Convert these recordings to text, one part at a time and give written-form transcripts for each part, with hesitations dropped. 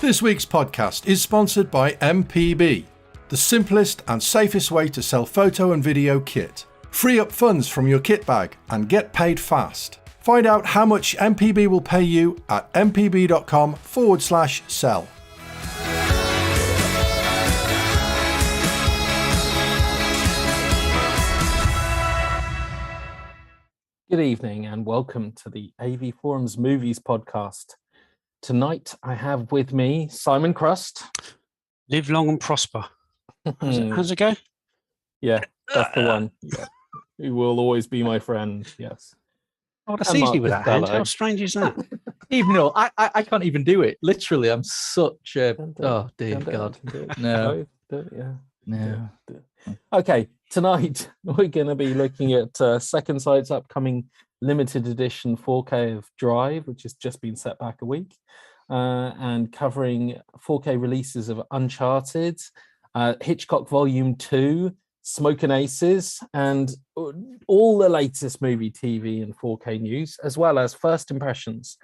This week's podcast is sponsored by MPB, the simplest and safest way to sell photo and video kit. Free up funds from your kit bag and get paid fast. Find out how much MPB will pay you at mpb.com/sell. Good evening and welcome to the AV Forums Movies Podcast. Tonight I have with me Simon Crust. Live long and prosper. How's it go? Yeah, that's the one. Yeah. Who will always be my friend, yes. Oh, that's And easy Mark with that hand. Costello. How strange is that? Even though I can't even do it. Literally, I'm such a... Oh, dear Don't do it, God. don't do it. No. Do it, yeah. No. Do it. Okay, tonight we're going to be looking at Second Sight's upcoming limited edition 4K of Drive, which has just been set back a week, and covering 4K releases of Uncharted, Hitchcock Volume 2, Smokin Aces, and all the latest movie, TV, and 4K news, as well as first impressions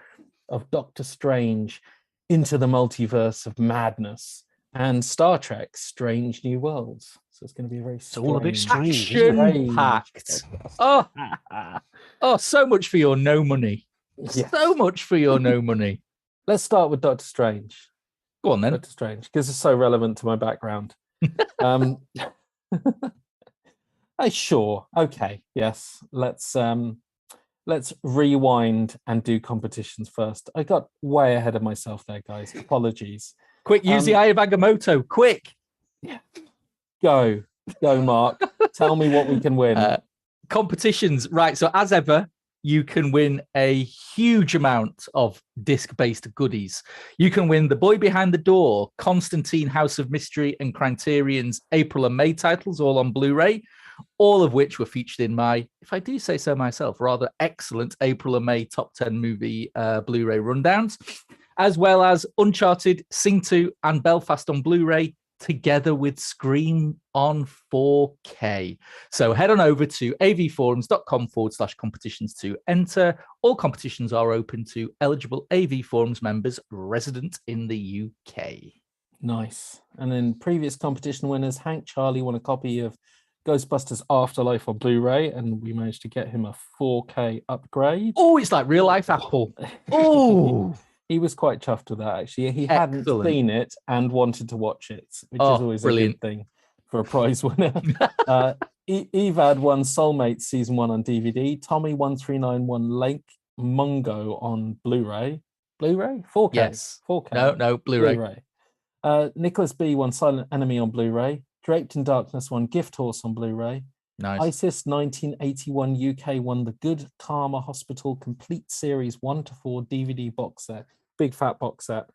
of Doctor Strange Into the Multiverse of Madness and Star Trek Strange New Worlds. So it's going to be a very all a bit strange, isn't strange Action-packed. podcast. Oh, so much for your no money. Yes. So much for your no money. Let's start with Doctor Strange. Go on then. Doctor Strange, because it's so relevant to my background. Sure. Okay. Yes. Let's rewind and do competitions first. I got way ahead of myself there, guys. Apologies. Quick, use the Eye of Agamotto. Quick. Go, Mark. Tell me what we can win. Competitions. Right. So as ever, you can win a huge amount of disc-based goodies. You can win The Boy Behind the Door, Constantine, House of Mystery, and Criterion's April and May titles, all on Blu-ray, all of which were featured in my, if I do say so myself, rather excellent April and May top 10 movie Blu-ray rundowns, as well as Uncharted, Sing 2, and Belfast on Blu-ray, together with Scream on 4K. So head on over to avforums.com/competitions to enter. All competitions are open to eligible AV Forums members resident in the UK. Nice. And then previous competition winners, Hank Charlie won a copy of Ghostbusters Afterlife on Blu-ray, and we managed to get him a 4K upgrade. Oh, it's like real life Apple. Oh, He was quite chuffed with that, actually. He hadn't Excellent. seen it and wanted to watch it, which is Oh, always brilliant. a good thing for a prize winner. Evad won Soulmates Season 1 on DVD. Tommy1391 Lake Mungo on Blu-ray. Blu-ray? 4K? Yes. 4K. No, Blu-ray. Nicholas B won Silent Enemy on Blu-ray. Draped in Darkness won Gift Horse on Blu-ray. Nice. ISIS 1981 UK won the Good Karma Hospital Complete Series 1 to 4 DVD box set. Big fat box set.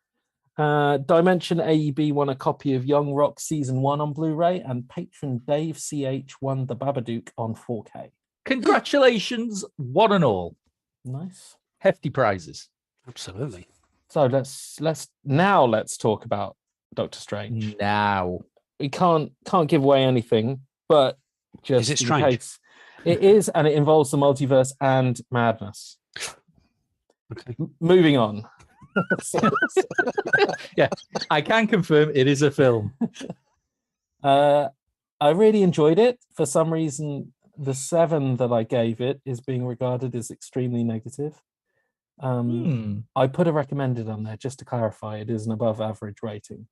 Dimension AEB won a copy of Young Rock Season 1 on Blu-ray, and patron Dave CH won The Babadook on 4K. Congratulations, one and all. Nice. Hefty prizes. Absolutely. So let's talk about Doctor Strange. Now. We can't give away anything, but just Is it in strange? case. It is, and it involves the multiverse and madness. Okay. Moving on. Yeah, I can confirm it is a film. I really enjoyed it. For some reason, the 7 that I gave it is being regarded as extremely negative. I put a recommended on there just to clarify. It is an above average rating.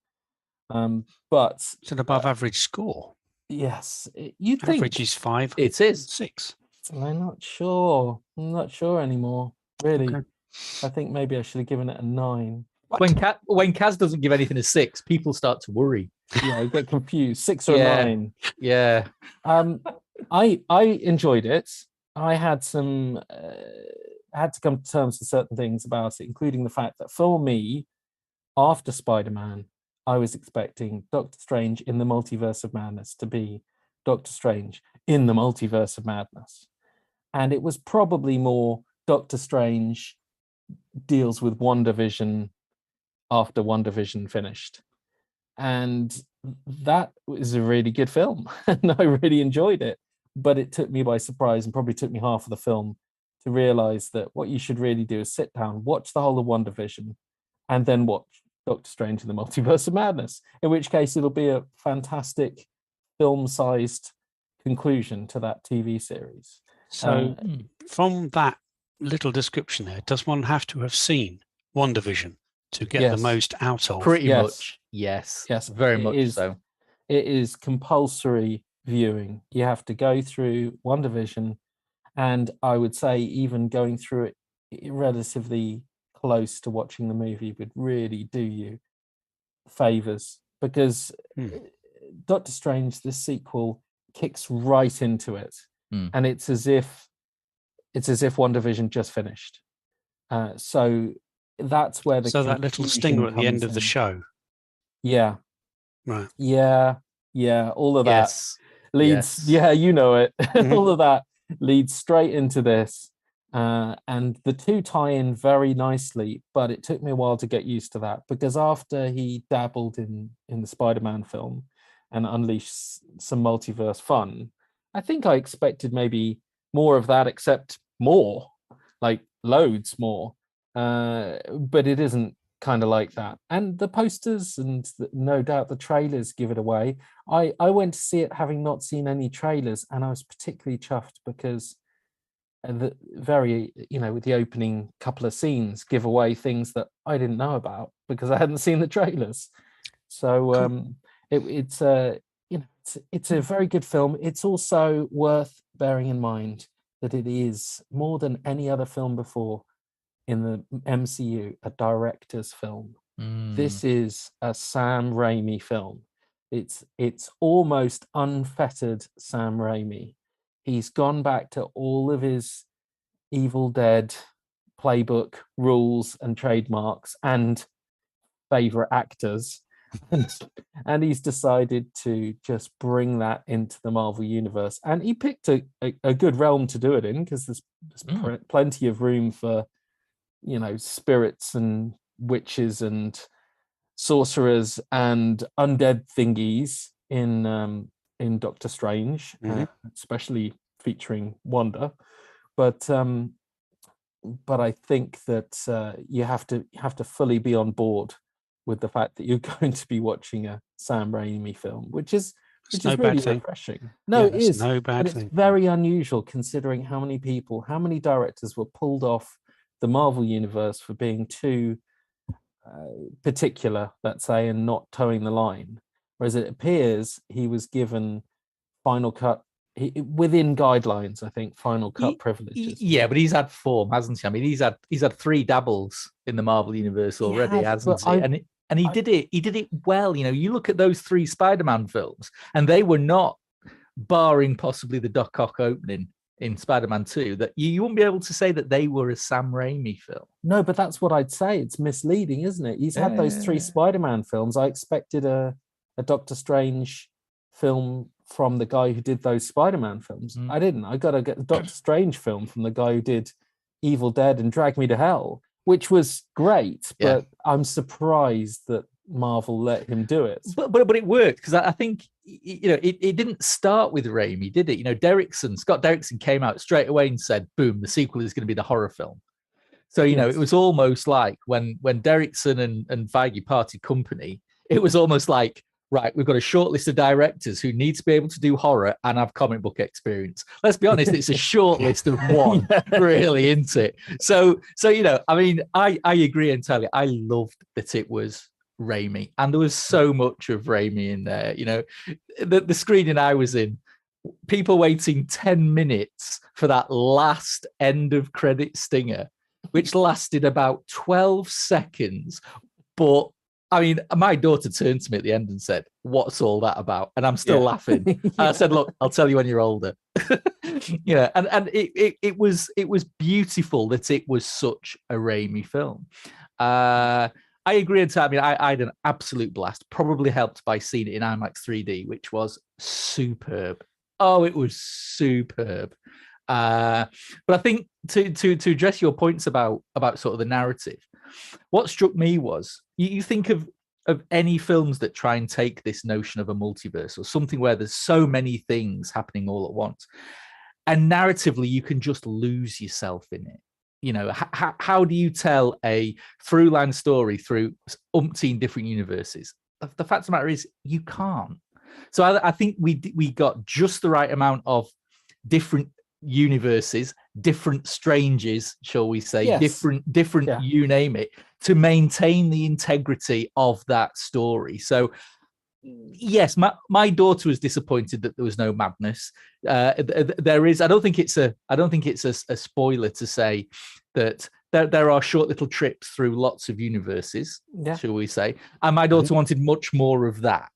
But It's an above average score. yes, you'd think. Average is 5. It is. 6. I'm not sure. I'm not sure anymore. Really. Okay. I think maybe I should have given it a 9. When Kaz doesn't give anything a 6, people start to worry. Yeah, I get confused. 6 or Yeah. 9. Yeah. I enjoyed it. I had some had to come to terms with certain things about it, including the fact that for me, after Spider-Man, I was expecting Doctor Strange in the Multiverse of Madness to be Doctor Strange in the Multiverse of Madness. And it was probably more Doctor Strange deals with WandaVision after WandaVision finished. And that was a really good film. And I really enjoyed it. But it took me by surprise and probably took me half of the film to realize that what you should really do is sit down, watch the whole of WandaVision, and then watch Doctor Strange in the Multiverse of Madness, in which case it'll be a fantastic film-sized conclusion to that TV series. So from that little description there, does one have to have seen WandaVision to get the most out of? Pretty much, yes. Yes, very much so. It is compulsory viewing. You have to go through WandaVision, and I would say even going through it relatively close to watching the movie would really do you favors, because Doctor Strange, this sequel, kicks right into it, and it's as if WandaVision just finished. So that's where that little stinger at the end of the show. Yeah. Right. Yeah. All of that leads. Yes. Yeah, you know it. All of that leads straight into this. And the two tie in very nicely, but it took me a while to get used to that, because after he dabbled in the Spider-Man film and unleashed some multiverse fun, I think I expected maybe more of that, except more, like loads more. But it isn't kind of like that. And the posters and no doubt the trailers give it away. I went to see it having not seen any trailers, and I was particularly chuffed because the very, with the opening couple of scenes give away things that I didn't know about because I hadn't seen the trailers. So it's a very good film. It's also worth bearing in mind that it is, more than any other film before in the MCU, a director's film. This is a Sam Raimi film. It's almost unfettered Sam Raimi. He's gone back to all of his Evil Dead playbook rules and trademarks and favorite actors, and he's decided to just bring that into the Marvel universe. And he picked a good realm to do it in, because there's plenty of room for spirits and witches and sorcerers and undead thingies in Doctor Strange, especially featuring Wanda. But I think that you have to fully be on board with the fact that you're going to be watching a Sam Raimi film, which is really refreshing. No, it is. No bad thing. It's very unusual, considering how many directors were pulled off the Marvel universe for being too particular, let's say, and not towing the line. Whereas it appears he was given final cut within guidelines, I think, final cut privileges. Yeah, but he's had form, hasn't he? I mean, he's had 3 dabbles in the Marvel universe already, hasn't he? And he did it well. You look at those 3 Spider-Man films, and they were not, barring possibly the Doc Ock opening in Spider-Man 2, that you wouldn't be able to say that they were a Sam Raimi film. No, but that's what I'd say. It's misleading, isn't it? He's had those 3 Spider-Man films. I expected a Doctor Strange film from the guy who did those Spider-Man films. I didn't. I got to get the Doctor Strange film from the guy who did Evil Dead and Drag Me to Hell, which was great. But I'm surprised that Marvel let him do it. But it worked, because I think it didn't start with Raimi, did it? Scott Derrickson came out straight away and said, boom, the sequel is going to be the horror film. So it was almost like when Derrickson and Feige parted company, it was almost like, right, we've got a short list of directors who need to be able to do horror and have comic book experience. Let's be honest, it's a short list of one, really, isn't it? So I mean, I agree entirely. I loved that it was Raimi, and there was so much of Raimi in there. The screening I was in, people waiting 10 minutes for that last end of credit stinger, which lasted about 12 seconds. But I mean, my daughter turned to me at the end and said, "What's all that about?" And I'm still laughing. And I said, "Look, I'll tell you when you're older." And it was beautiful that it was such a Raimi film. I agree entirely. I mean, I had an absolute blast, probably helped by seeing it in IMAX 3D, which was superb. Oh, it was superb. But I think to address your points about sort of the narrative, what struck me was you think of any films that try and take this notion of a multiverse or something where there's so many things happening all at once, and narratively you can just lose yourself in it. how do you tell a through line story through umpteen different universes? The fact of the matter is you can't. So I think we got just the right amount of different universes, different strangers, shall we say, Yes. different Yeah. you name it, to maintain the integrity of that story. So yes, my daughter was disappointed that there was no madness. There is. I don't think it's a spoiler to say that there are short little trips through lots of universes, shall we say? And my daughter wanted much more of that.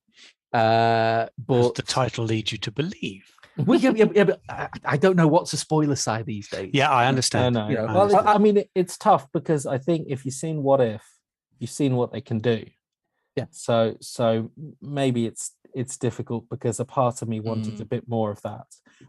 But as the title leads you to believe. Well, but I don't know what's a spoiler side these days. Yeah, I understand. I know. I Well, understand. I mean, it's tough because I think if you've seen What If, you've seen what they can do. Yeah. So maybe it's difficult because a part of me wanted a bit more of that.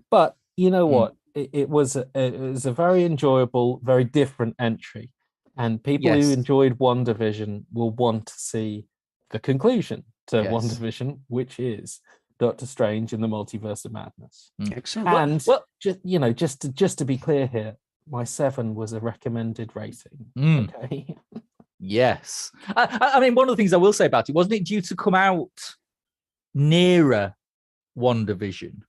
But you know what? It was a very enjoyable, very different entry, and people who enjoyed WandaVision will want to see the conclusion to WandaVision, which is Doctor Strange in the Multiverse of Madness. Excellent. And just to be clear here, my 7 was a recommended rating. Okay. Yes. I mean, one of the things I will say about it, wasn't it due to come out nearer WandaVision?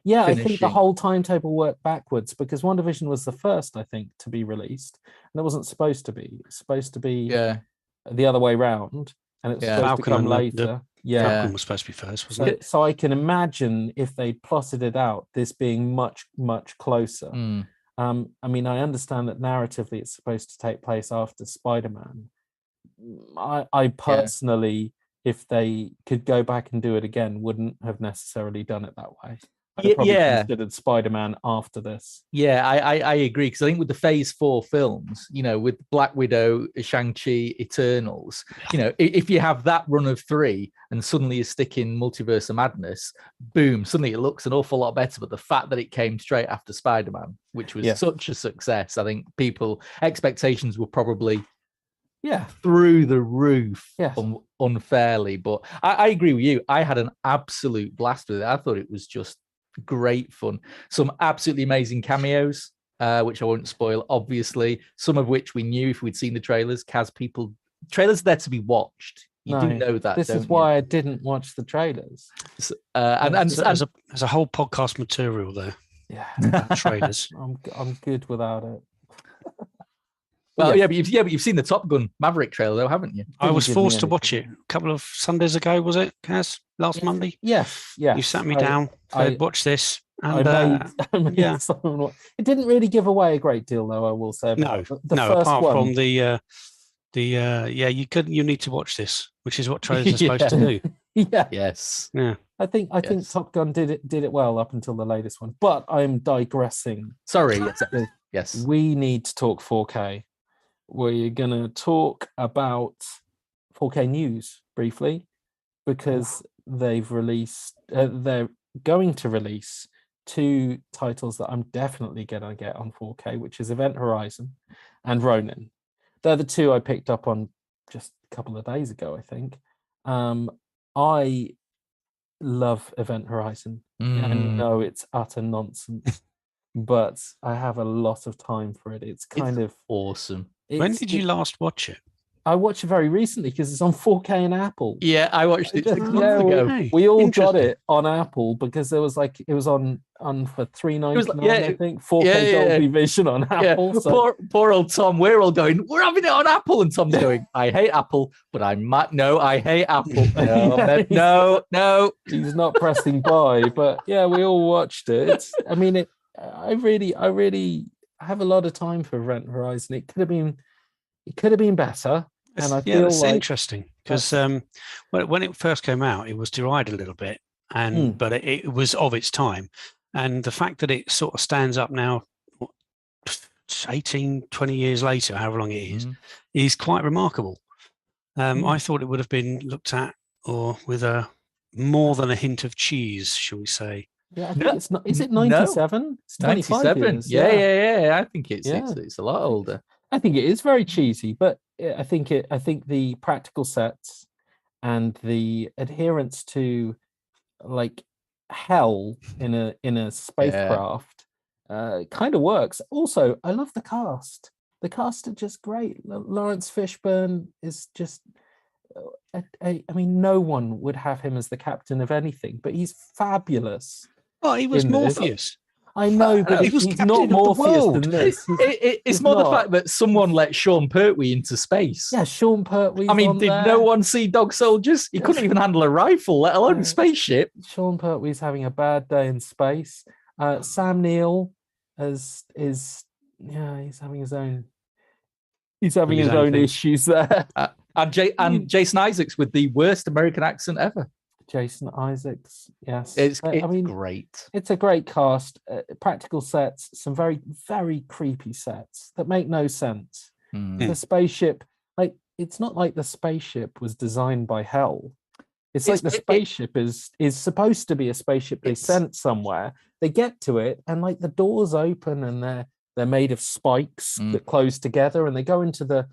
Yeah, finishing? I think the whole timetable worked backwards because WandaVision was the first, I think, to be released, and it wasn't supposed to be. It was supposed to be the other way round, and it was supposed to come later. Falcon was supposed to be first, wasn't it? So I can imagine if they plotted it out, this being much, much closer. I mean, I understand that narratively it's supposed to take place after Spider-Man. I personally, if they could go back and do it again, wouldn't have necessarily done it that way. I'd probably considered Spider-Man after this. Yeah, I agree, because I think with the Phase 4 films, with Black Widow, Shang-Chi, Eternals, if you have that run of 3 and suddenly you stick in Multiverse of Madness, boom, suddenly it looks an awful lot better. But the fact that it came straight after Spider-Man, which was such a success, I think expectations were probably through the roof unfairly. But I agree with you. I had an absolute blast with it. I thought it was just great fun. Some absolutely amazing cameos, which I won't spoil, obviously, some of which we knew if we'd seen the trailers. Trailers are there to be watched. You do know that. This is why I didn't watch the trailers. So, and there's a whole podcast material there. Yeah, trailers. I'm good without it. Well, but you've seen the Top Gun Maverick trailer, though, haven't you? I was forced to watch it a couple of Sundays ago, was it, Kaz? Last Monday? Yes. You sat me down, said, watch this. And, it didn't really give away a great deal, though, I will say. No, first apart one. from you need to watch this, which is what trailers are supposed to do. Yes. Yeah. I think Top Gun did it well up until the latest one, but I'm digressing. Sorry. Yes. We need to talk 4K. We're going to talk about 4K news briefly because they're going to release 2 titles that I'm definitely going to get on 4K, which is Event Horizon and Ronin. They're the 2 I picked up on just a couple of days ago, I think. I love Event Horizon. I know it's utter nonsense, but I have a lot of time for it. It's kind of awesome. When did you last watch it? I watched it very recently because it's on 4K in Apple. Yeah, I watched it 6 months ago. We all got it on Apple because it was on for $3.99, I think. 4K Dolby Vision on Apple. Yeah. So. Poor old Tom. We're all going, we're having it on Apple, and Tom's going, I hate Apple, but I hate Apple. No. He's not pressing buy, but yeah, we all watched it. I mean, I really have a lot of time for Event Horizon. It could have been better. And I feel that's interesting because when it first came out, it was derided a little bit, but it was of its time. And the fact that it sort of stands up now, 18, 20 years later, however long it is quite remarkable. I thought it would have been looked at with more than a hint of cheese, shall we say. Yeah, I think it's not. Is it 97? No. It's 97. Yeah. I think it's a lot older. I think it is very cheesy, but I think the practical sets and the adherence to like hell in a spacecraft kind of works. Also, I love the cast. The cast are just great. Lawrence Fishburne is just. I mean, no one would have him as the captain of anything, but he's fabulous. Oh, he was in this. Morpheus. I know, but He was he's captain not of the Morpheus world. than this. It's he's more the not. fact that someone let Sean Pertwee into space. Yeah, Sean Pertwee. I mean, did no one see Dog Soldiers? He couldn't even handle a rifle, let alone a spaceship. Sean Pertwee's having a bad day in space. Sam Neill he's having his own. He's having his own issues there. And Jason Isaacs with the worst American accent ever. Jason Isaacs, yes. It's great. It's a great cast. Practical sets, some very, very creepy sets that make no sense. The spaceship, it's not like the spaceship was designed by hell. It's like the spaceship is supposed to be a spaceship they sent somewhere. They get to it, and like the doors open, and they're made of spikes that close together, and they go into the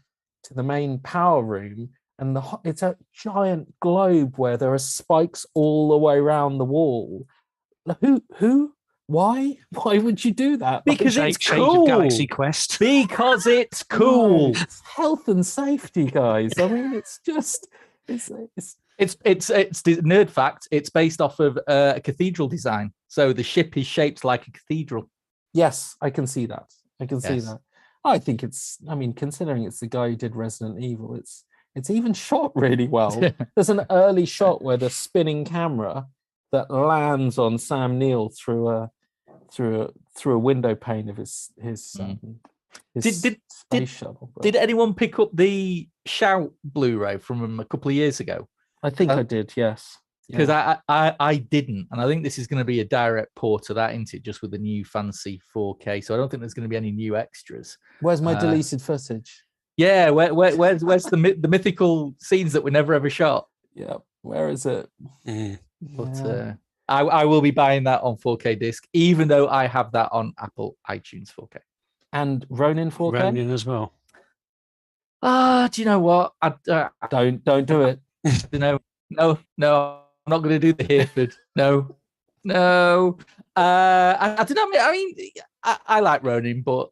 main power room. And it's a giant globe where there are spikes all the way around the wall. Who? Why? Why would you do that? Because it's cool. Of Galaxy Quest. Because it's cool. It's health and safety, guys. I mean, it's just it's the nerd fact. It's based off of a cathedral design, so the ship is shaped like a cathedral. Yes, I can see that. See that. I think it's. I mean, considering it's the guy who did Resident Evil, it's even shot really well. There's an early shot where the spinning camera that lands on Sam Neill through a window pane of his space shuttle. Did anyone pick up the Shout Blu-ray from a couple of years ago? I think I did, yes. Because I didn't, and I think this is going to be a direct port of that, isn't it? Just with the new fancy 4K. So I don't think there's going to be any new extras. Where's my deleted footage? Yeah, where's the mythical scenes that were never ever shot? Yeah, where is it? But I will be buying that on 4K disc, even though I have that on Apple iTunes 4K and Ronin 4K. Ronin as well. Do you know what? Don't do it. No, I'm not going to do the Hereford. No. I don't know. I mean, I like Ronin, but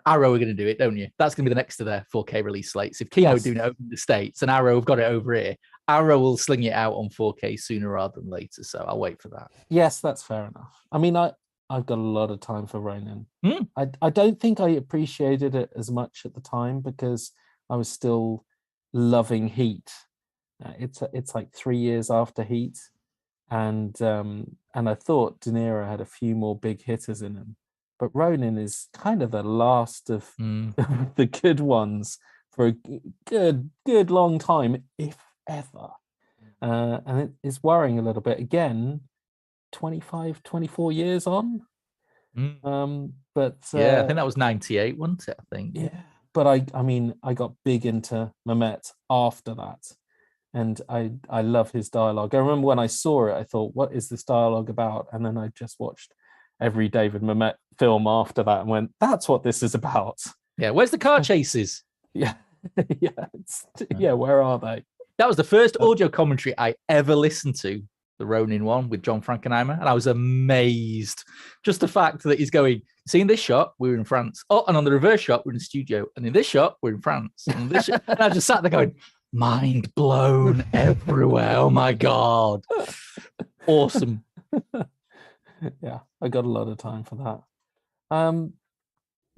Arrow are going to do it, don't you? That's going to be the next to their 4K release slates. If Kino are doing it over in the States and Arrow have got it over here, Arrow will sling it out on 4K sooner rather than later. So I'll wait for that. Yes, that's fair enough. I mean, I've got a lot of time for Ronin. I don't think I appreciated it as much at the time because I was still loving Heat. It's like 3 years after Heat. And I thought De Niro had a few more big hitters in him, but Ronin is kind of the last of the good ones for a good long time, if ever. And it is worrying a little bit. Again, 24 years on. But I think that was 98, wasn't it? I think. Yeah, but I mean, I got big into Mamet after that. And I love his dialogue. I remember when I saw it, I thought, what is this dialogue about? And then I just watched every David Mamet film after that and went, that's what this is about. Yeah, where's the car chases? Yeah, where are they? That was the first audio commentary I ever listened to, the Ronin one with John Frankenheimer, and I was amazed. Just the fact that he's going, see, in this shot, we were in France. Oh, and on the reverse shot, we're in the studio. And in this shot, we're in France. And, and I just sat there going, mind blown everywhere. Oh my God. Awesome. Yeah, I got a lot of time for that.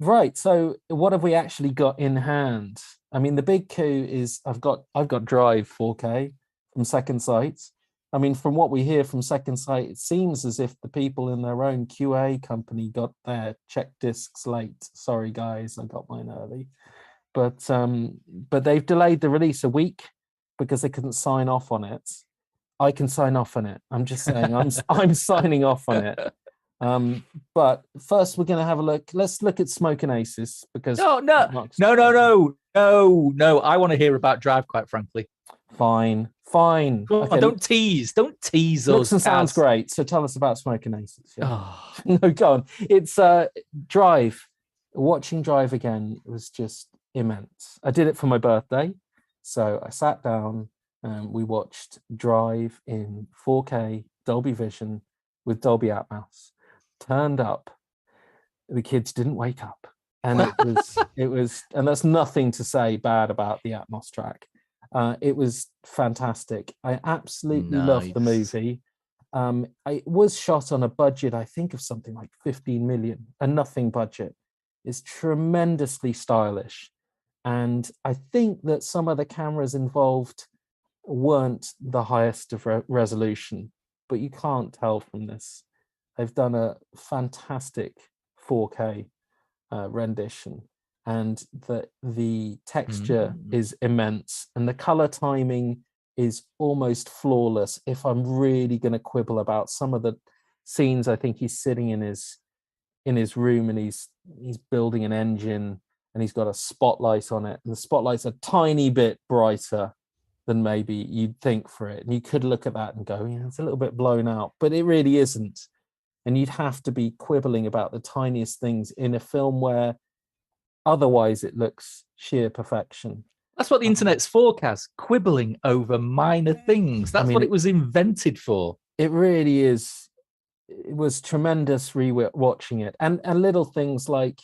Right. So what have we actually got in hand? I mean, the big coup is I've got Drive 4K from Second Sight. I mean, from what we hear from Second Sight, it seems as if the people in their own QA company got their check discs late. Sorry, guys, I got mine early. But they've delayed the release a week because they couldn't sign off on it. I can sign off on it. I'm just saying, I'm signing off on it. But first, we're going to have a look. Let's look at Smokin Aces because no. I want to hear about Drive, quite frankly. Fine. Okay. Don't tease us. Looks and sounds great. So tell us about Smokin Aces. Yeah. No, go on. It's Drive. Watching Drive again was just immense. I did it for my birthday, so I sat down and we watched Drive in 4K Dolby Vision with Dolby Atmos. turned up. The kids didn't wake up, and it was, and that's nothing to say bad about the Atmos track. It was fantastic. I absolutely loved the movie. It was shot on a budget, I think, of something like 15 million, a nothing budget. It's tremendously stylish. And I think that some of the cameras involved weren't the highest of resolution, but you can't tell from this. They've done a fantastic 4K rendition, and the texture is immense, and the color timing is almost flawless. If I'm really going to quibble about some of the scenes, I think he's sitting in his room and he's building an engine, and he's got a spotlight on it, and the spotlight's a tiny bit brighter than maybe you'd think for it. And you could look at that and go, yeah, it's a little bit blown out, but it really isn't. And you'd have to be quibbling about the tiniest things in a film where otherwise it looks sheer perfection. That's what the internet's for, Kaz, quibbling over minor things. That's what it was invented for. It really is. It was tremendous watching it. And little things like,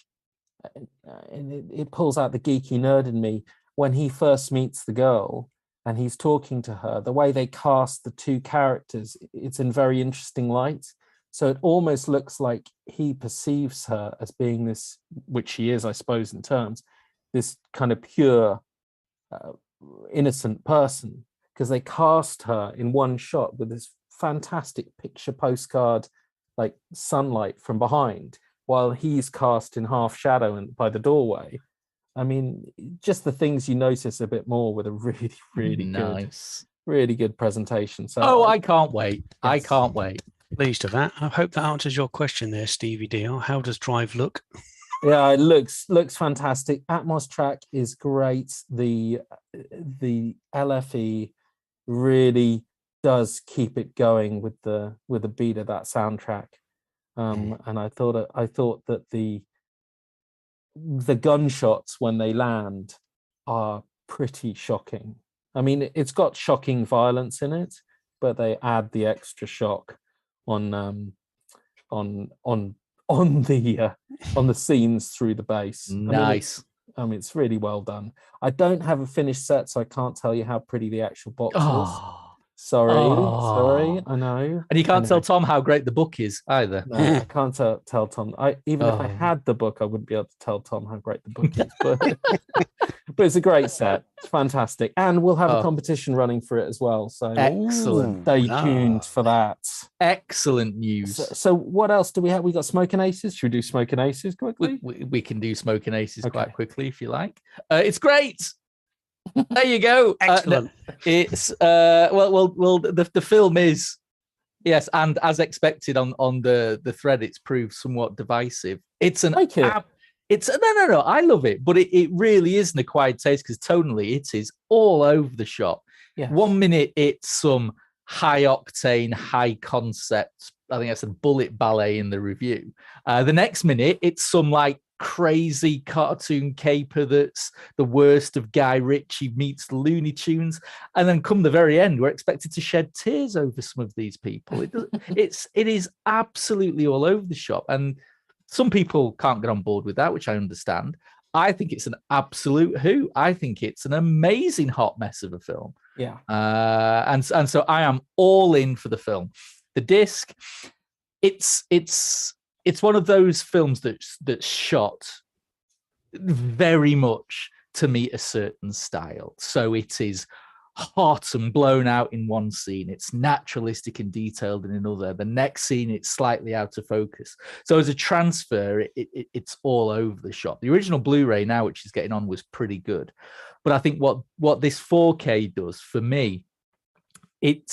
it pulls out the geeky nerd in me when he first meets the girl and he's talking to her. The way they cast the two characters, it's in very interesting light. So it almost looks like he perceives her as being this, which she is, I suppose, in terms, this kind of pure, innocent person, because they cast her in one shot with this fantastic picture postcard, like sunlight from behind, while he's cast in half shadow and by the doorway. I mean, just the things you notice a bit more with a really, really nice, really good presentation. So I can't wait. Yes. I can't wait. Pleased to that. I hope that answers your question there, Stevie DR. How does Drive look? Yeah, it looks fantastic. Atmos track is great. The LFE really does keep it going with the beat of that soundtrack. And I thought that the gunshots when they land are pretty shocking. I mean, it's got shocking violence in it, but they add the extra shock on the scenes through the base. Nice. I mean, it's really well done. I don't have a finished set, so I can't tell you how pretty the actual box is. Sorry, I know. And you can't tell Tom how great the book is either. No, I can't tell Tom. If I had the book, I wouldn't be able to tell Tom how great the book is. But it's a great set. It's fantastic. And we'll have a competition running for it as well. So excellent. Stay tuned for that. Excellent news. So what else do we have? We got Smokin Aces. Should we do Smokin Aces quickly? We can do Smokin Aces quite quickly if you like. It's great. There you go. Excellent. It's the film is, yes, and as expected on the thread, it's proved somewhat divisive. It's an it's no. I love it, but it really is an acquired taste because tonally it is all over the shop. Yes. 1 minute it's some high octane, high concept. I think I said bullet ballet in the review. The next minute it's some like crazy cartoon caper that's the worst of Guy Ritchie meets the Looney Tunes, and then come the very end we're expected to shed tears over some of these people. It is absolutely all over the shop, and some people can't get on board with that, which I understand. I think it's an absolute hoot. I think it's an amazing hot mess of a film. Yeah. And so I am all in for the film. The disc, it's one of those films that's shot very much to meet a certain style. So it is hot and blown out in one scene. It's naturalistic and detailed in another. The next scene, it's slightly out of focus. So as a transfer, it's all over the shop. The original Blu-ray now, which is getting on, was pretty good. But I think what this 4K does for me, it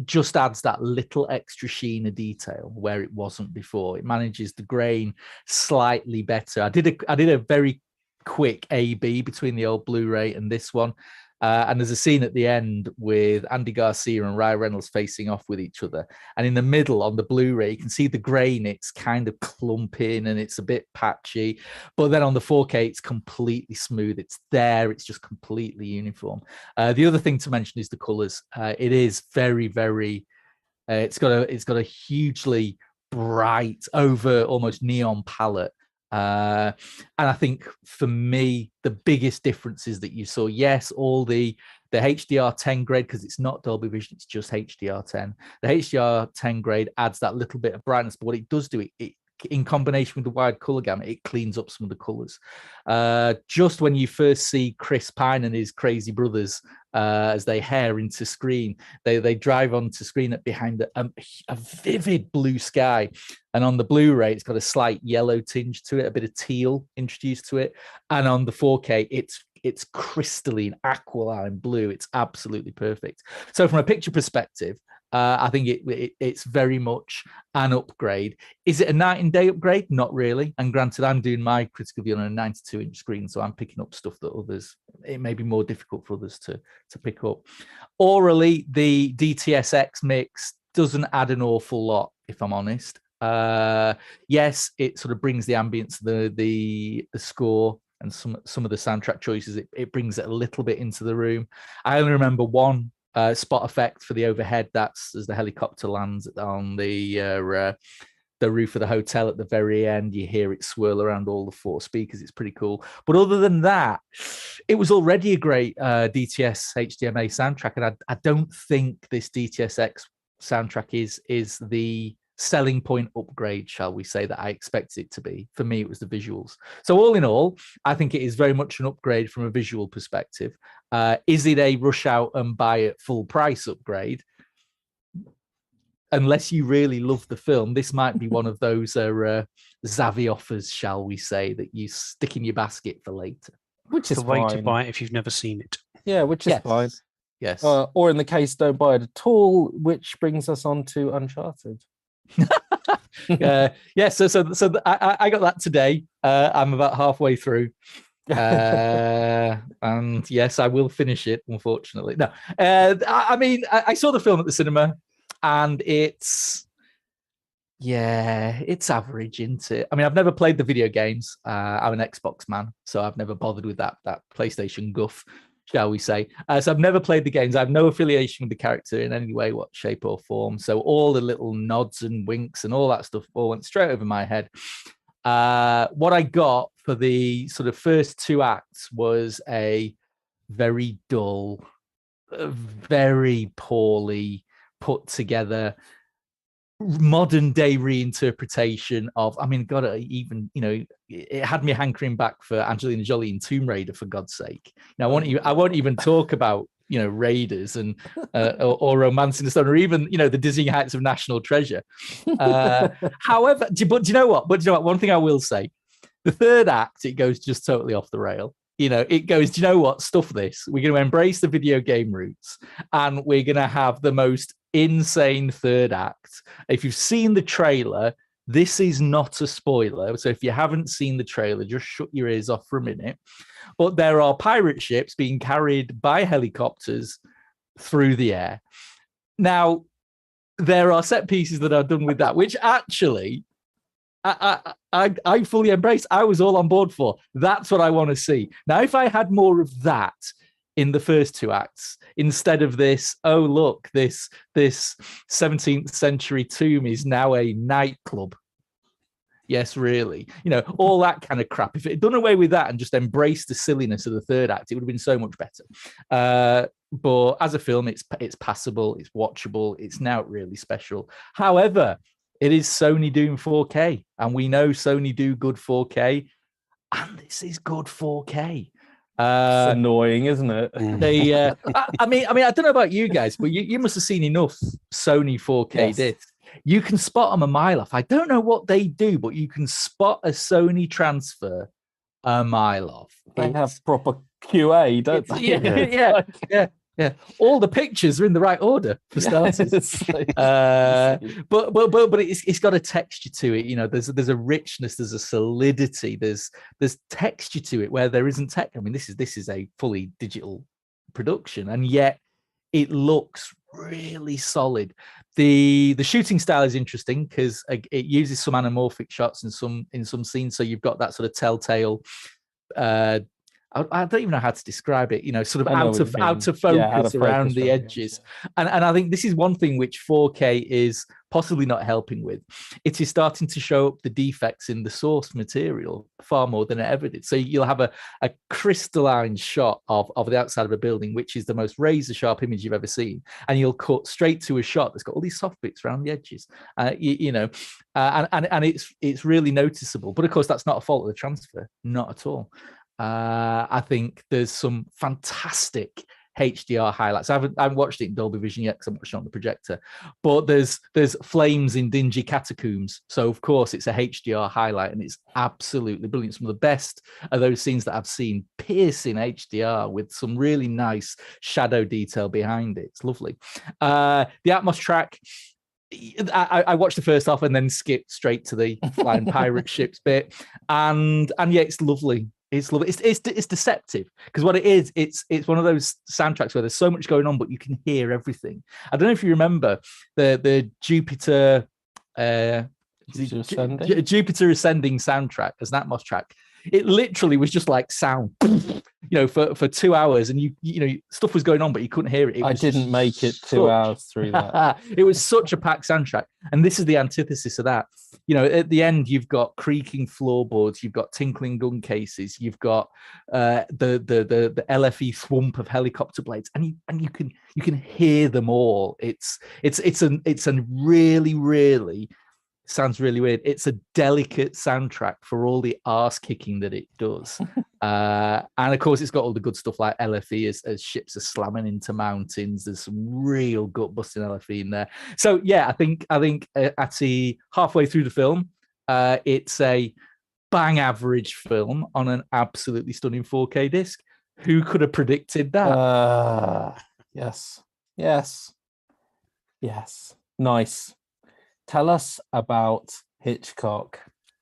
just adds that little extra sheen of detail where it wasn't before. It manages the grain slightly better. I did a very quick A/B between the old Blu-ray and this one. And there's a scene at the end with Andy Garcia and Ryan Reynolds facing off with each other. And in the middle on the Blu-ray, you can see the grain, it's kind of clumping and it's a bit patchy. But then on the 4K, it's completely smooth. It's there. It's just completely uniform. The other thing to mention is the colors. It is very, very, it's got a hugely bright, over almost neon palette. And I think for me, the biggest difference is that you saw, yes, all the HDR10 grade, because it's not Dolby Vision, it's just HDR10. The HDR10 grade adds that little bit of brightness, but what it does do, it in combination with the wide color gamut, it cleans up some of the colors. Just when you first see Chris Pine and his crazy brothers as they hare into screen, they drive onto screen behind a vivid blue sky, and on the Blu-ray it's got a slight yellow tinge to it, a bit of teal introduced to it, and on the 4K it's crystalline aquiline blue. It's absolutely perfect. So from a picture perspective, I think it's very much an upgrade. Is it a night and day upgrade? Not really. And granted, I'm doing my critical view on a 92-inch screen, so I'm picking up stuff that it may be more difficult for others to pick up. Orally, the DTSX mix doesn't add an awful lot, if I'm honest. Yes, it sort of brings the ambience, the score, and some of the soundtrack choices. It brings it a little bit into the room. I only remember one spot effect for the overhead. That's as the helicopter lands on the roof of the hotel at the very end. You hear it swirl around all the 4 speakers. It's pretty cool. But other than that, it was already a great DTS HDMA soundtrack, and I don't think this DTSX soundtrack is the selling point upgrade, shall we say, that I expected it to be. For me, it was the visuals. So all in all, I think it is very much an upgrade from a visual perspective. Is it a rush out and buy it full price upgrade? Unless you really love the film, this might be one of those Zavvi offers, shall we say, that you stick in your basket for later. Which is the way fine. to buy it if you've never seen it. Yeah, which is fine. Yes. Or in the case, don't buy it at all, which brings us on to Uncharted. So I got that today. I'm about halfway through, and yes, I will finish it, unfortunately. No, I mean, I saw the film at the cinema, and it's average, isn't it? I mean, I've never played the video games. I'm an Xbox man, so I've never bothered with that PlayStation guff, shall we say. So I've never played the games. I have no affiliation with the character in any way, what shape or form. So all the little nods and winks and all that stuff all went straight over my head. What I got for the sort of first 2 acts was a very dull, very poorly put together modern day reinterpretation of, I mean, God, even, it had me hankering back for Angelina Jolie in Tomb Raider, for God's sake. Now, I won't even talk about, Raiders and or Romance in the Stone, or even, the Dizzying Heights of National Treasure. However, but do you know what? One thing I will say, the 3rd act, it goes just totally off the rail. It goes, do you know what? Stuff this. We're going to embrace the video game roots, and we're going to have the most insane 3rd act. If you've seen the trailer, this is not a spoiler. So if you haven't seen the trailer, just shut your ears off for a minute. But there are pirate ships being carried by helicopters through the air. Now, there are set pieces that are done with that, which actually I fully embrace. I was all on board for. That's what I want to see. Now, if I had more of that in the first 2 acts, instead of this, oh, look, this 17th century tomb is now a nightclub. Yes, really. All that kind of crap. If it had done away with that and just embraced the silliness of the 3rd act, it would have been so much better. But as a film, it's passable, it's watchable, it's now really special. However, it is Sony doing 4K, and we know Sony do good 4K, and this is good 4K. It's annoying, isn't it? I mean, I don't know about you guys, but you must have seen enough Sony 4K discs. You can spot them a mile off. I don't know what they do, but you can spot a Sony transfer a mile off. They have proper QA, don't they? Yeah. All the pictures are in the right order, for starters. But it's got a texture to it. There's a richness, there's a solidity, there's texture to it where there isn't tech. I mean, this is a fully digital production, and yet it looks really solid. The shooting style is interesting because it uses some anamorphic shots in some scenes, so you've got that sort of telltale. I don't even know how to describe it. Sort of out of focus around the edges, and I think this is one thing which 4K is possibly not helping with, it is starting to show up the defects in the source material far more than it ever did. So you'll have a crystalline shot of the outside of a building, which is the most razor sharp image you've ever seen, and you'll cut straight to a shot that's got all these soft bits around the edges, and it's really noticeable. But of course, that's not a fault of the transfer, not at all. I think there's some fantastic HDR highlights. I haven't watched it in Dolby Vision yet because I'm watching it on the projector, but there's flames in dingy catacombs, so of course it's a HDR highlight, and it's absolutely brilliant. Some of the best of those scenes that I've seen, piercing HDR with some really nice shadow detail behind it. It's lovely. The Atmos track, I watched the first half and then skipped straight to the flying pirate ships bit, and yeah, it's lovely. It's lovely. It's deceptive, because what it is, it's one of those soundtracks where there's so much going on, but you can hear everything. I don't know if you remember the Jupiter Jupiter Ascending soundtrack as an Atmos track. It literally was just like sound, for 2 hours, and you stuff was going on, but you couldn't hear it. I didn't make it 2 hours through that. It was such a packed soundtrack, and this is the antithesis of that. At the end, you've got creaking floorboards, you've got tinkling gun cases, you've got the LFE thwomp of helicopter blades, and you can hear them all. It's a really, really, sounds really weird, it's a delicate soundtrack for all the arse kicking that it does. And of course, it's got all the good stuff like LFE as ships are slamming into mountains. There's some real gut busting LFE in there. So yeah, I think at the halfway through the film, it's a bang average film on an absolutely stunning 4K disc. Who could have predicted that? Yes. Nice. Tell us about Hitchcock.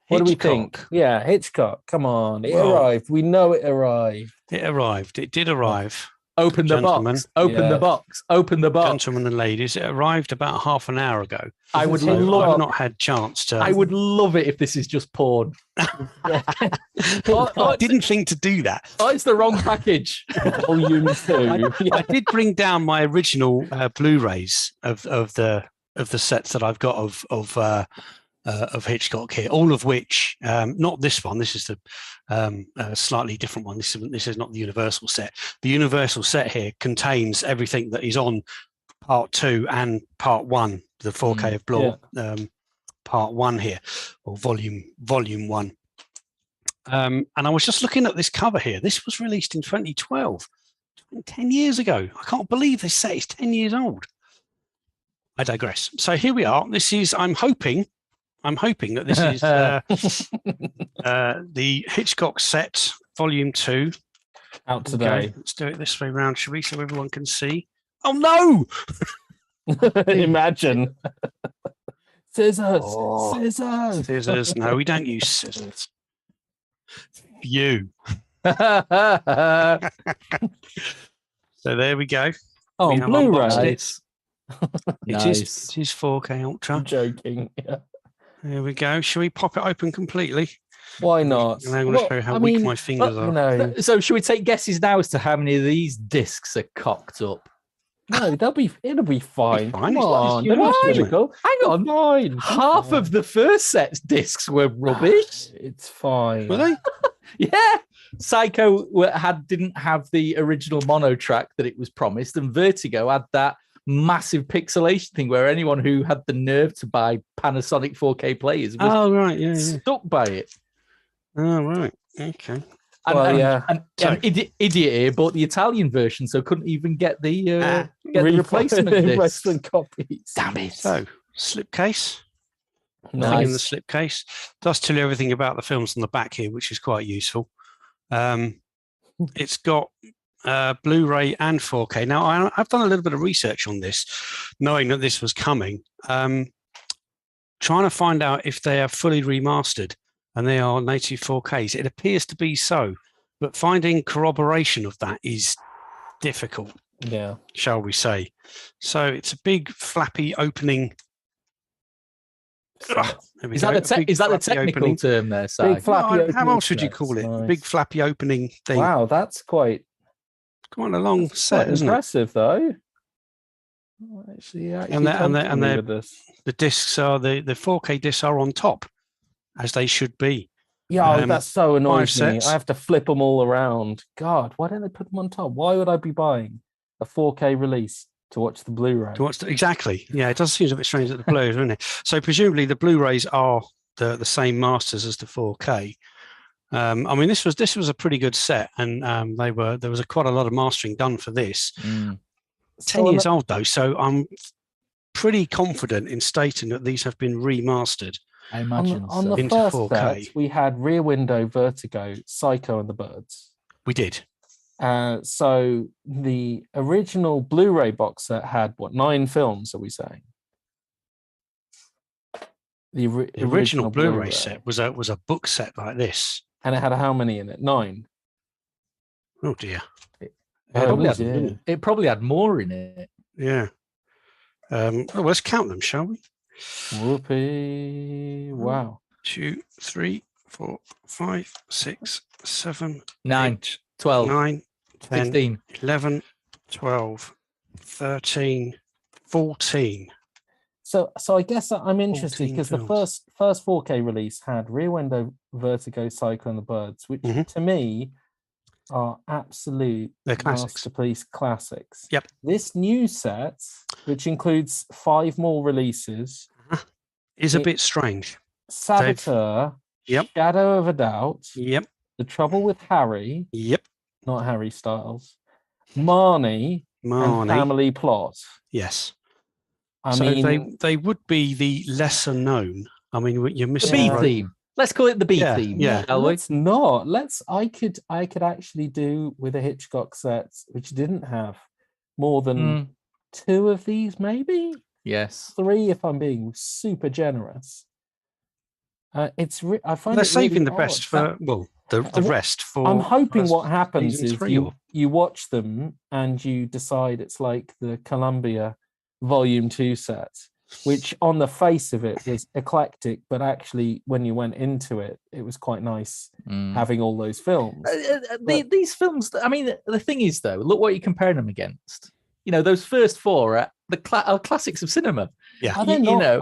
What do we think? Yeah, Hitchcock. Come on. It arrived. We know it arrived. It arrived. It did arrive. Open the box. Open the box. Open the box. Gentlemen and ladies, it arrived about half an hour ago. I would love. I've not had chance to. I would love it if this is just porn. I didn't think to do that. Oh, it's the wrong package. Volume 2. I did bring down my original Blu-rays of the sets that I've got of Hitchcock here, all of which, not this one. This is the slightly different one. This is not the Universal set. The Universal set here contains everything that is on Part 2 and Part 1, the 4K of Bloor, Part 1 here, or Volume 1. And I was just looking at this cover here. This was released in 2012, 10 years ago. I can't believe this set is 10 years old. I digress. So here we are. This is, I'm hoping that this is the Hitchcock set, Volume 2. Out today. Okay, let's do it this way round, shall we, so everyone can see. Oh, no! Imagine. Scissors. Oh, Scissors. Scissors. No, we don't use scissors. You. So there we go. Oh, we have Blu-ray. It Nice. is 4K Ultra. I'm joking. Yeah. There we go. Shall we pop it open completely? Why not? And I'm going to show you how weak my fingers are. So should we take guesses now as to how many of these discs are cocked up? No, it'll be fine. Fine. Come on, It's don't fine. be critical. Hang on. Fine. Half of the first set's discs were rubbish. It's fine. Were they? Yeah. Psycho didn't have the original mono track that it was promised, and Vertigo had that massive pixelation thing where anyone who had the nerve to buy Panasonic 4K players was stuck by it. Oh, right. Okay. And idiot here bought the Italian version, so couldn't even get the replacement discs. copies. Damn it! So, slipcase. Nothing in the slipcase. Does tell you everything about the films on the back here, which is quite useful. It's got Blu-ray and 4K. Now, I've done a little bit of research on this, knowing that this was coming, trying to find out if they are fully remastered and they are native 4Ks. It appears to be so, but finding corroboration of that is difficult, shall we say. So it's a big flappy opening. Is that the technical term there, Si? Big flappy how else would you call it? Nice. Big flappy opening thing. Wow, that's quite a long set, isn't it? impressive, though. Actually, And they're- with this. The discs are the 4K discs are on top, as they should be. Yeah, that's so annoying 5 to me. sets. I have to flip them all around. God, why don't they put them on top? Why would I be buying a 4K release to watch the Blu-ray? Exactly. Yeah, it does seem a bit strange that the Blu-rays, doesn't it? So presumably the Blu-rays are the same masters as the 4K. I mean, this was a pretty good set, and there was quite a lot of mastering done for this. 10 years old though, so I'm pretty confident in stating that these have been remastered. I imagine on the into first 4K. set, we had Rear Window, Vertigo, Psycho, and the Birds. We did. So the original Blu-ray box set had 9 films? Are we saying? The original Blu-ray set was a book set like this, and it had how many in it? 9. Oh dear. It probably had more in it. Yeah. Well, let's count them, shall we? Whoopee! Wow. 2, 3, 4, 5, 6, 7, 9, 8, 12, 9, 10, 16. 11, 12, 13, 14. So I guess I'm interested 14 because the films. first 4K release had Rear Window, Vertigo, Psycho, and the Birds, which to me are absolute They're classics. masterpiece classics. Yep. This new set, which includes 5 more releases, Is a bit strange. Saboteur, Yep. Shadow of a Doubt, Yep. The Trouble with Harry, Yep. not Harry Styles, Marnie, and Family Plot. Yes. I So mean, they would be the lesser known. I mean, you're The missing B theme. Let's call it the B theme. Yeah. Shall we? let's not. I could actually do with a Hitchcock set which didn't have more than 2 of these, maybe Yes. 3 if I'm being super generous. I find they're it saving really the best odd. for the rest for. I'm hoping what for happens season is 3 you watch them and you decide it's like the Columbia Volume 2 set, which on the face of it was eclectic, but actually when you went into it, it was quite nice having all those films. These films, I mean, the thing is, though, look what you're comparing them against. You know, those first 4 are are classics of cinema. Yeah. Are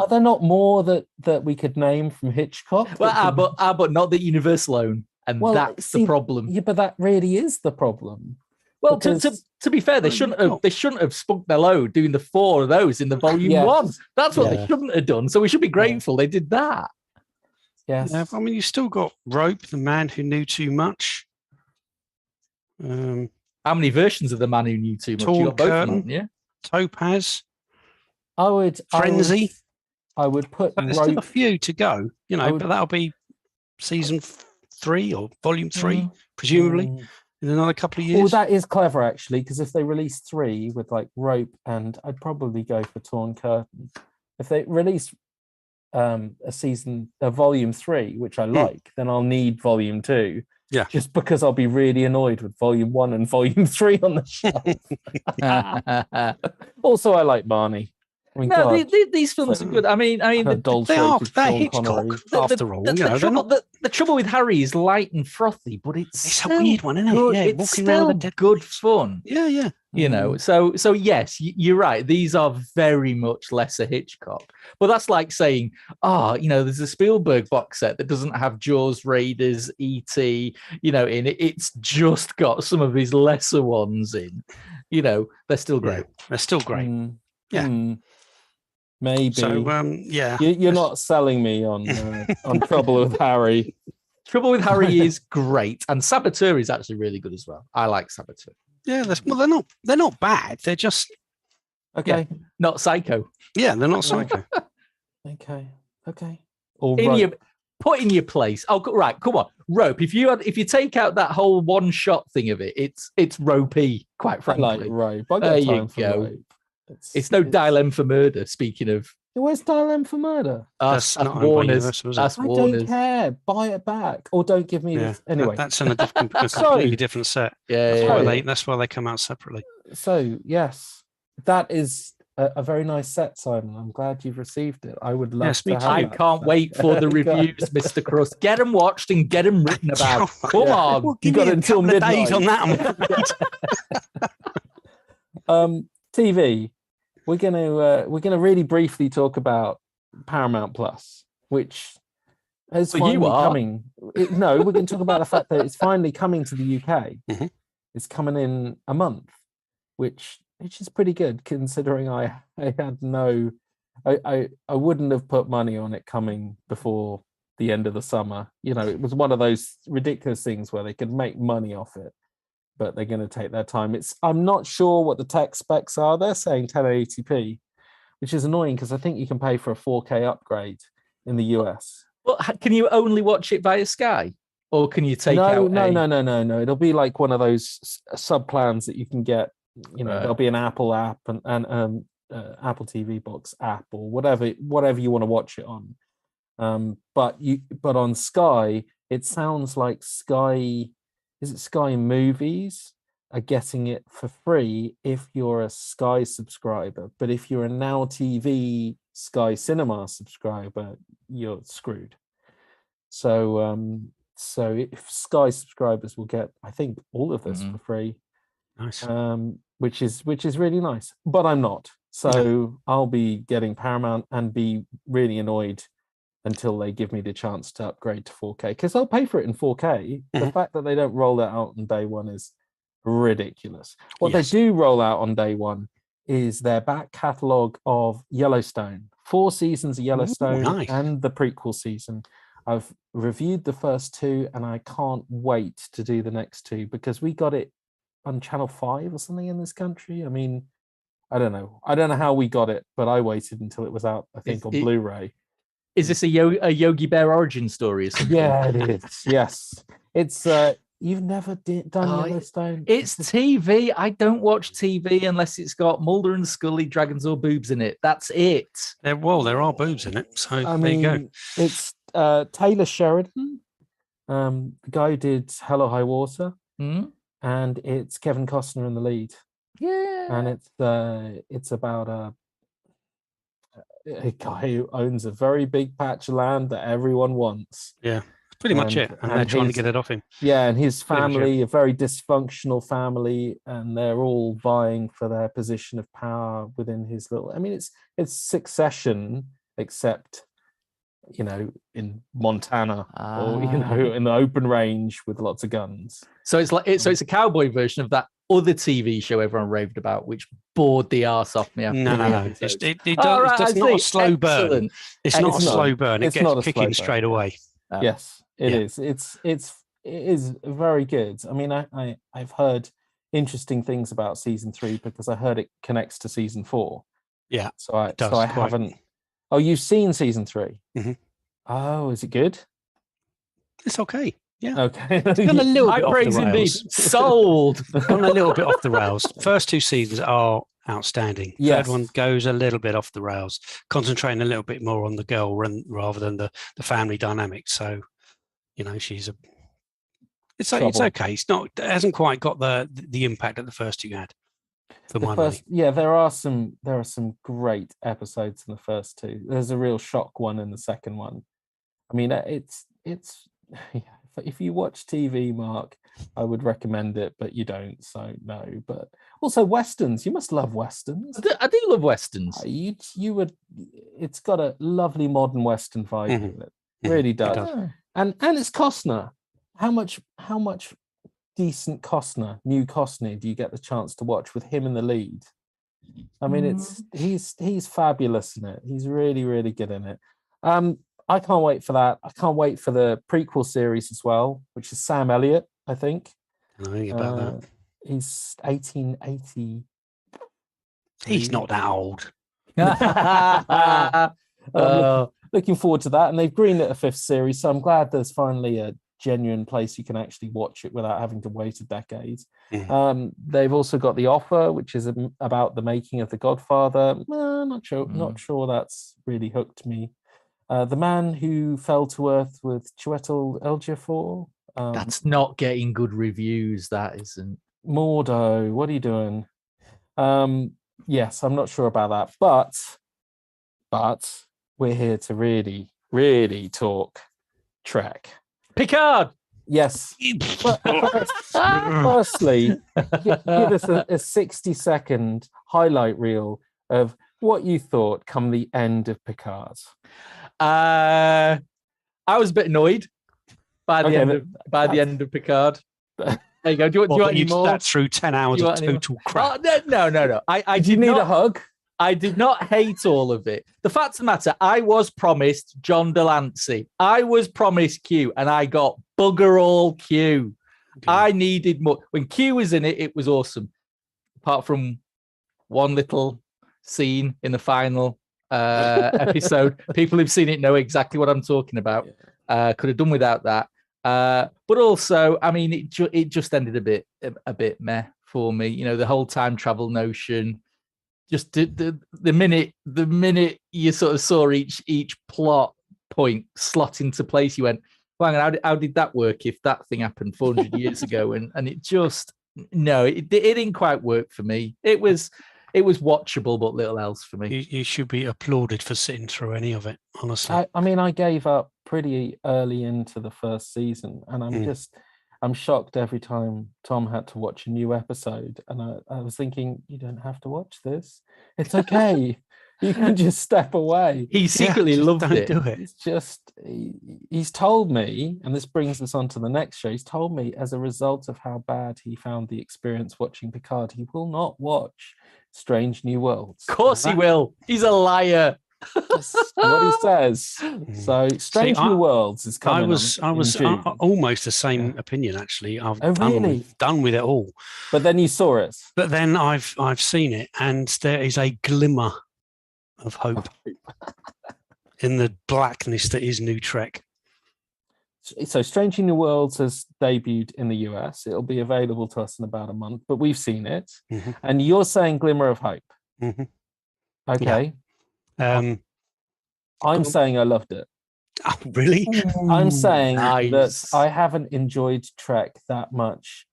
there not more that we could name from Hitchcock? Well, but not that Universal own, and that's the problem. Yeah, but that really is the problem. Well, Because- to be fair, they shouldn't have spunked their load doing the 4 of those in the volume Yes. 1. That's what they Yeah. shouldn't have done. So we should be grateful they did that. Yes. Yeah, I mean, you still got Rope, the man who knew too much. How many versions of the man who knew too much? Torn You got both of Curtain. them, yeah. Topaz, Frenzy. I would put but there's still a Rope. few to go. You know, I would- but that'll be season 3 or volume 3, Mm. presumably in another couple of years. Oh, that is clever actually, because if they release 3 with like Rope, and I'd probably go for Torn Curtain. If they release a volume 3, which I like, then I'll need volume 2. Yeah. Just because I'll be really annoyed with volume 1 and volume 3 on the shelf. Also, I like Barney. I mean, No, God, these films are good. I mean, her they're Sean Hitchcock Connery. after all. You know, they're not. The trouble with Harry is light and frothy, but it's It's a still weird one, isn't it? good. Yeah, it's walking still around with a dead good fun. Yeah, yeah. You know, so yes, you're right. These are very much lesser Hitchcock, but that's like saying, there's a Spielberg box set that doesn't have Jaws, Raiders, E.T. You know, in it. It's just got some of his lesser ones in. You know, they're still great. Yeah, they're still great. Yeah. Maybe. So, yeah. You're not selling me on Trouble with Harry. Trouble with Harry is great, and Saboteur is actually really good as well. I like Saboteur. Yeah, they're not bad. They're just Okay. Not Psycho. they're not psycho. Okay. Put in your place. Oh, right. Come on, Rope. If you take out that whole one shot thing of it, it's ropey. Quite I frankly, like Rope. I got There you time for go. Rope. it's no Dial M for Murder. Speaking of Where's Dial M for Murder? That's not owned by Warner's. Universal, is it? That's I don't Warner's. care. Buy it back or don't give me Yeah. this. Anyway, That's in a completely Sorry. different set. Yeah, That's yeah, why yeah. that's why they come out separately. so yes, that is a very nice set, Simon. I'm glad you've received it. I would love Yes, to me have too. I that can't set. wait for the God. reviews, Mr. Crust. Get them watched and get them written about. Come on. Well, You give got me a until couple of days midnight. on that one. TV. we're gonna really briefly talk about Paramount Plus, which is Well, you finally are. coming. No, we're going to talk about the fact that it's finally coming to the UK. Mhm. It's coming in a month, which is pretty good considering I had no, I wouldn't have put money on it coming before the end of the summer. You know, it was one of those ridiculous things where they could make money off it, but they're going to take their time. I'm not sure what the tech specs are. They're saying 1080p, which is annoying because I think you can pay for a 4K upgrade in the US. Well, can you only watch it via Sky, or can you take out? No. It'll be like one of those sub plans that you can get. You know, there'll be an Apple app and Apple TV box app or whatever you want to watch it on. But on Sky, it sounds like Sky. Is it Sky Movies are getting it for free if you're a Sky subscriber, but if you're a Now TV Sky Cinema subscriber, you're screwed. So if Sky subscribers will get, I think, all of this for free. Nice. Which is really nice. But I'm not. So I'll be getting Paramount and be really annoyed until they give me the chance to upgrade to 4K, because I'll pay for it in 4K. The fact that they don't roll that out on day one is ridiculous. What they do roll out on day one is their back catalogue of Yellowstone, 4 seasons of Yellowstone and the prequel season. I've reviewed the first 2 and I can't wait to do the next 2 because we got it on Channel 5 or something in this country. I mean, I don't know how we got it, but I waited until it was out, I think, on Blu-ray. Is this a Yogi Bear origin story or something? Yeah, it is. Yes. It's you've never done Yellowstone? It's TV. I don't watch TV unless it's got Mulder and Scully, dragons or boobs in it. That's it. There are boobs in it. So there you go. It's Taylor Sheridan, the guy who did Hello High Water, and it's Kevin Costner in the lead. Yeah. And it's about a guy who owns a very big patch of land that everyone wants. Yeah, pretty much it. And they're trying to get it off him. Yeah, and his family, a very dysfunctional family, and they're all vying for their position of power within his little. I mean, it's Succession, except in Montana or in the open range with lots of guns. So it's a cowboy version of that other TV show everyone raved about, which bored the arse off me. After No. It does not a slow burn. It's not a slow burn. It gets kicking straight away. Yes, it is. It is very good. I mean, I've heard interesting things about season 3 because I heard it connects to season 4. Yeah. So I haven't. Oh, you've seen season 3? Mm-hmm. Oh, is it good? It's okay. Yeah. Okay. It's gone a little bit off the praise indeed. rails. Sold. Gone a little bit off the rails. First 2 seasons are outstanding. Yes. Third one goes a little bit off the rails, concentrating a little bit more on the girl rather than the family dynamic. So, it's okay. It's not. It hasn't quite got the impact that the first 2 had. There are some great episodes in the first 2. There's a real shock one in the second one. I mean, it's if you watch TV, Mark, I would recommend it, but you don't, so no. But also westerns, you must love westerns. I do love westerns. You would. It's got a lovely modern western vibe in it. Really does. It does. And it's Costner. How much decent new Costner do you get the chance to watch with him in the lead? I mean, he's fabulous in it. He's really, really good in it. I can't wait for that. I can't wait for the prequel series as well, which is Sam Elliott, I think. I think about that. He's 1880. He's not that old. Looking forward to that. And they've greenlit a 5th series, so I'm glad there's finally a genuine place you can actually watch it without having to wait a decade. They've also got The Offer, which is about the making of The Godfather. Not sure that's really hooked me. The Man Who Fell to Earth with Chiwetel Ejiofor. That's not getting good reviews, that isn't. Mordo, what are you doing? Yes, I'm not sure about that, but we're here to really, really talk Trek. Picard. Yes. Firstly, give us a 60-second highlight reel of what you thought come the end of Picard. I was a bit annoyed by the end of Picard. There you go. Do you want any more? Sat through 10 hours of total crap. Oh, no. I Did you need a hug? I did not hate all of it. The fact of the matter, I was promised John Delancey. I was promised Q, and I got bugger all Q. Okay. I needed more. When Q was in it, it was awesome. Apart from one little scene in the final episode. People who've seen it know exactly what I'm talking about. Could have done without that. But also, I mean, it just ended a bit meh for me. You know, the whole time travel notion. Just the minute you sort of saw each plot point slot into place, you went, "Hang on, how did that work? If that thing happened 400 years ago?" And it just it didn't quite work for me. It was watchable, but little else for me. You should be applauded for sitting through any of it, honestly. I mean, I gave up pretty early into the first season, and I'm shocked every time Tom had to watch a new episode. And I was thinking, you don't have to watch this. It's okay. You can just step away. He secretly loved it. Do it. It's just, he's told me, and this brings us on to the next show, he's told me as a result of how bad he found the experience watching Picard, he will not watch Strange New Worlds. Of course he will. He's a liar. That's what he says. So Strange New Worlds is coming. I was almost the same opinion, actually. I'm done with it all. But then you saw it. But then I've seen it, and there is a glimmer of hope in the blackness that is New Trek. So Strange New Worlds has debuted in the US. It'll be available to us in about a month, but we've seen it. Mm-hmm. And you're saying glimmer of hope. Mm-hmm. Okay. Yeah. I'm saying I loved it. Oh, really? I'm saying that I haven't enjoyed Trek that much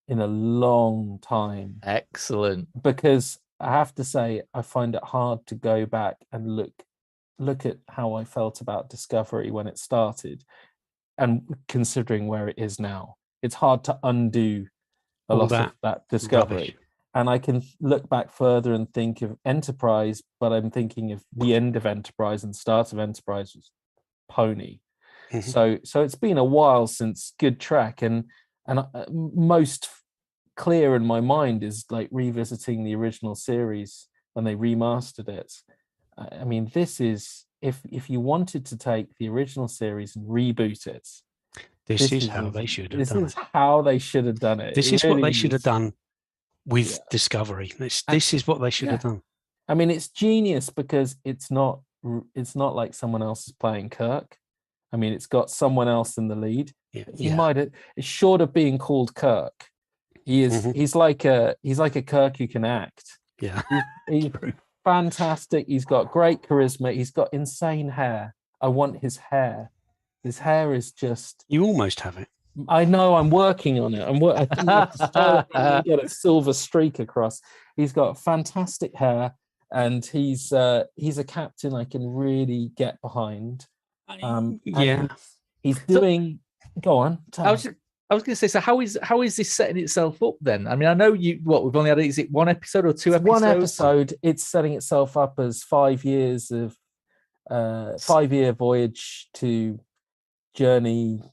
in a long time. Excellent. Because I have to say, I find it hard to go back and look at how I felt about Discovery when it started, and considering where it is now. It's hard to undo a lot of that Discovery. Rubbish. And I can look back further and think of Enterprise, but I'm thinking of the end of Enterprise and start of Enterprise was Pony. Mm-hmm. So it's been a while since good Trek, and most clear in my mind is like revisiting the original series when they remastered it. I mean, this is if you wanted to take the original series and reboot it, this is how they should have done it. This is how they should have done it. This is what they should have done with Discovery. This is what they should have done. I mean, it's genius because it's not like someone else is playing Kirk. I mean, it's got someone else in the lead. It's short of being called Kirk. He is. Mm-hmm. He's like a Kirk who can act. Yeah, he's fantastic. He's got great charisma. He's got insane hair. I want his hair. His hair is just. You almost have it. I know. I'm working on it. I think I have to get a silver streak across. He's got fantastic hair, and he's a captain I can really get behind. He's doing. Go on. I was going to say. So how is this setting itself up then? I mean, I know we've only had. Is it one episode or two episodes? One episode. It's setting itself up as 5 years of 5-year voyage to journey.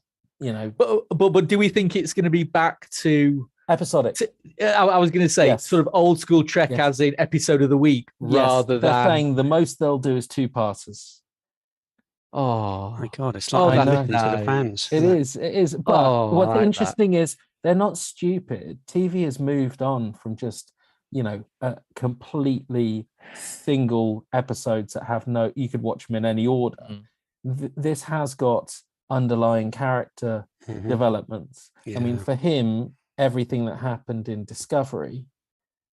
You know, but do we think it's going to be back to episodic? I was going to say sort of old school Trek, as in episode of the week, rather they're than saying the most they'll do is 2-parters. Oh my God! It's like they're listening to the fans. It is. But what's interesting is they're not stupid. TV has moved on from just completely single episodes that have you could watch them in any order. This has got underlying character developments. I mean, for him, everything that happened in Discovery,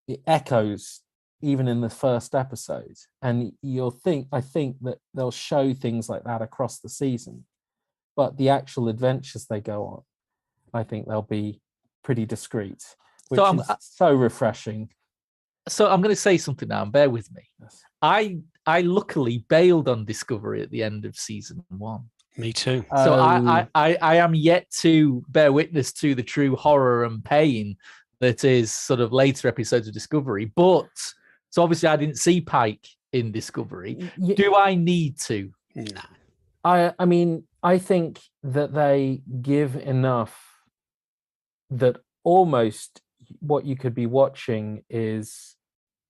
it echoes even in the first episode, and I think that they'll show things like that across the season, but the actual adventures they go on, I think they'll be pretty discreet, which is so refreshing. So I'm going to say something now, and bear with me. Yes. I luckily bailed on Discovery at the end of season 1. Me too. So I am yet to bear witness to the true horror and pain that is sort of later episodes of Discovery. But So obviously I didn't see Pike in Discovery. Y- Do I need to? No. I mean, I think that they give enough that almost what you could be watching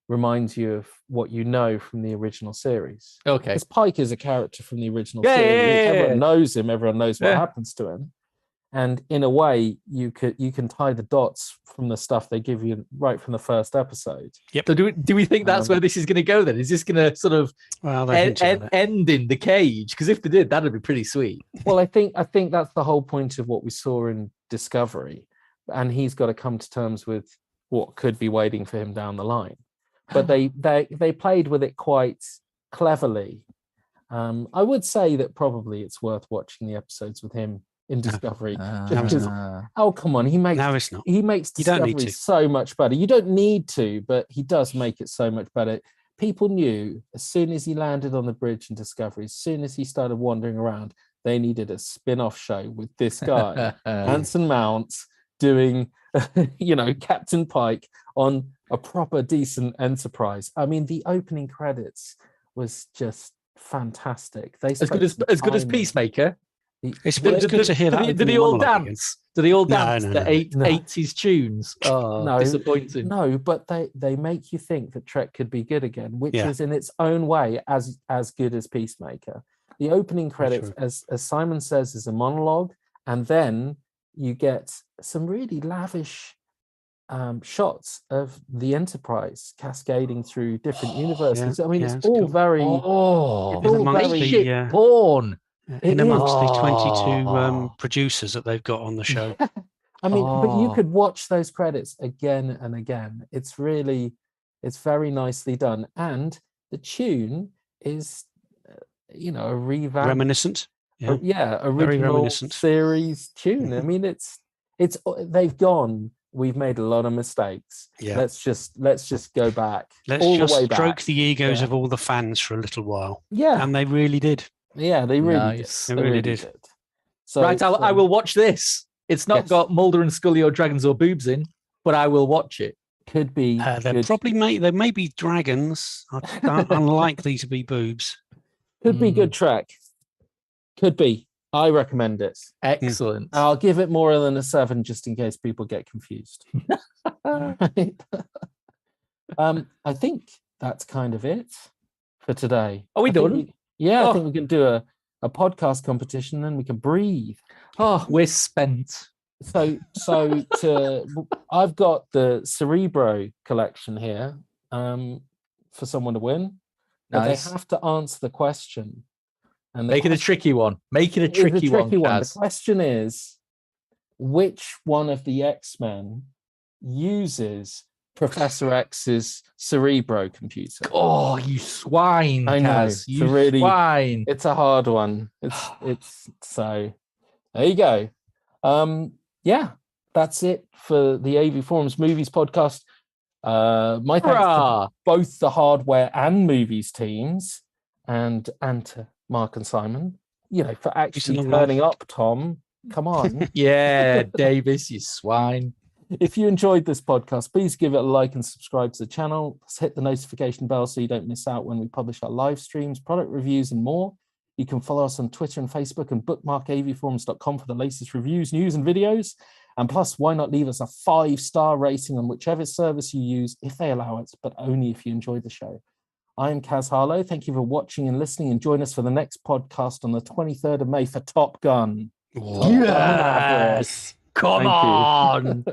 reminds you of what you know from the original series. Okay. Because Pike is a character from the original Yeah, series. yeah, yeah, Everyone yeah. knows him. Everyone knows what Yeah. happens to him. And in a way, you can tie the dots from the stuff they give you right from the first episode. So do we think that's where this is going to go then? Is this going to sort of Well, they hinted at it. end in the cage? Because if they did, that'd be pretty sweet. Well, I think that's the whole point of what we saw in Discovery, and he's got to come to terms with what could be waiting for him down the line. But they played with it quite cleverly. I would say that probably it's worth watching the episodes with him in Discovery. Just because, oh come on, he makes No, it's not. he makes You don't need Discovery to. so much better. You don't need to, but he does make it so much better. People knew as soon as he landed on the bridge in Discovery, as soon as he started wandering around, they needed a spin-off show with this guy, Anson Mount, doing, Captain Pike on a proper decent Enterprise. I mean, the opening credits was just fantastic. They as good as Peacemaker. It's good to hear that. Do they all dance? Do they all No, dance no, the no. 80s tunes? Oh, No, disappointing. No, but they make you think that Trek could be good again, which Yeah. is in its own way as good as Peacemaker. The opening credits, true. as Simon says, is a monologue, and then you get some really lavish shots of the Enterprise cascading through different universes. I mean, yeah, it's it's all cool. very Oh, It's all amongst very- the, shit porn. in It amongst the is. 22 Oh. producers that they've got on the show. I mean, but you Oh. could watch those credits again and again. It's very nicely done. And the tune is, a revamp. Reminiscent. Yeah. Original reminiscent. series tune. I mean, they've gone, we've made a lot of mistakes. Yeah. Let's just go back. Let's all just the way stroke back. the egos Yeah. of all the fans for a little while. Yeah. And they really did. Yeah, they really Nice. did. They really did. So, Right, I will watch this. It's not Yes. got Mulder and Scully or dragons or boobs in, but I will watch it. could be There good, may be dragons. Unlikely to be boobs. could be good track. Could be. I recommend it. Excellent. I'll give it more than a 7 just in case people get confused. Right. I think that's kind of it for today. Are we I think done? I Oh. think we can do a podcast competition, then we can breathe. Oh, we're spent. So I've got the Cerebro collection here for someone to win. But Nice. they have to answer the question. And the Make it a question- tricky one. Make it a It is tricky one. The Kaz. question is, which one of the X-Men uses Professor X's Cerebro computer? Oh, you swine, I know, Kaz. it's You a really- swine. It's a hard one. It's so there you go. Yeah, that's it for the AV Forums Movies podcast. My thanks to Hurrah! both the hardware and movies teams, and to Mark and Simon, for actually long turning up. Tom, come on. Yeah, Davis, you swine. If you enjoyed this podcast, please give it a like and subscribe to the channel. Let's hit the notification bell so you don't miss out when we publish our live streams, product reviews, and more. You can follow us on Twitter and Facebook and bookmark avforums.com for the latest reviews, news, and videos. And plus, why not leave us a 5-star rating on whichever service you use, if they allow it, but only if you enjoy the show. I'm Kaz Harlow. Thank you for watching and listening, and join us for the next podcast on the 23rd of May for Top Gun. Whoa. Yes. Come Thank you. on.